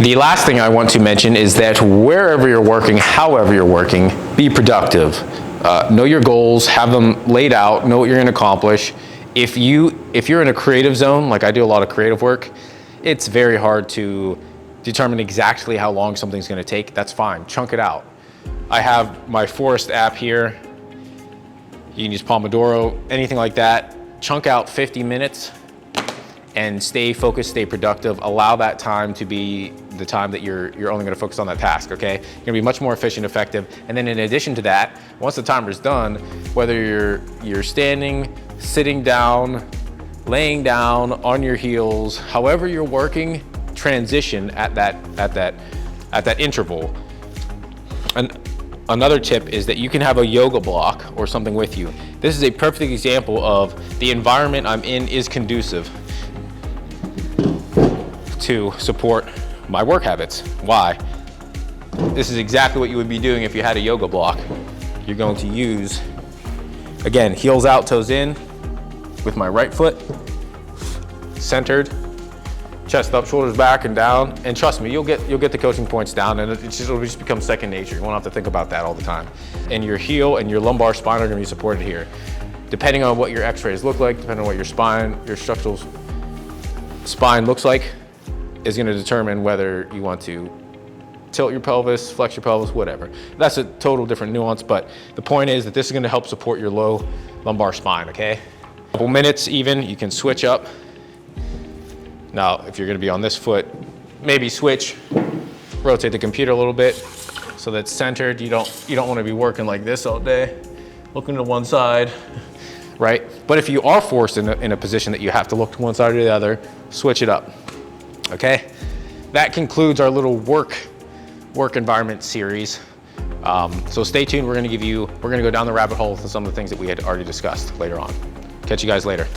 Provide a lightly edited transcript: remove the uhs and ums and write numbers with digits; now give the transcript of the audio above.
The last thing I want to mention is that wherever you're working, however you're working, be productive. Know your goals, have them laid out, know what you're gonna accomplish. If you're in a creative zone, like I do a lot of creative work, it's very hard to determine exactly how long something's gonna take. That's fine, chunk it out. I have my Forest app here. You can use Pomodoro, anything like that. Chunk out 50 minutes and stay focused, stay productive. Allow that time to be the time that you're only gonna focus on that task, okay? You're gonna be much more efficient, effective. And then in addition to that, once the timer's done, whether you're standing, sitting down, laying down, on your heels, however you're working, transition at that interval. And another tip is that you can have a yoga block or something with you. This is a perfect example of the environment I'm in is conducive to support my work habits. Why? This is exactly what you would be doing if you had a yoga block. You're going to use, again, heels out, toes in, with my right foot, centered, chest up, shoulders back and down. And trust me, you'll get the coaching points down, and it'll just become second nature. You won't have to think about that all the time. And your heel and your lumbar spine are gonna be supported here. Depending on what your x-rays look like, depending on what your structural spine looks like, is gonna determine whether you want to tilt your pelvis, flex your pelvis, whatever. That's a total different nuance, but the point is that this is gonna help support your low lumbar spine, okay? A couple minutes even, you can switch up. Now, if you're gonna be on this foot, maybe switch, rotate the computer a little bit so that's centered. You don't wanna be working like this all day, looking to one side, right? But if you are forced in a position that you have to look to one side or the other, switch it up. Okay, that concludes our little work environment series. So stay tuned. We're gonna go down the rabbit hole to some of the things that we had already discussed later on. Catch you guys later.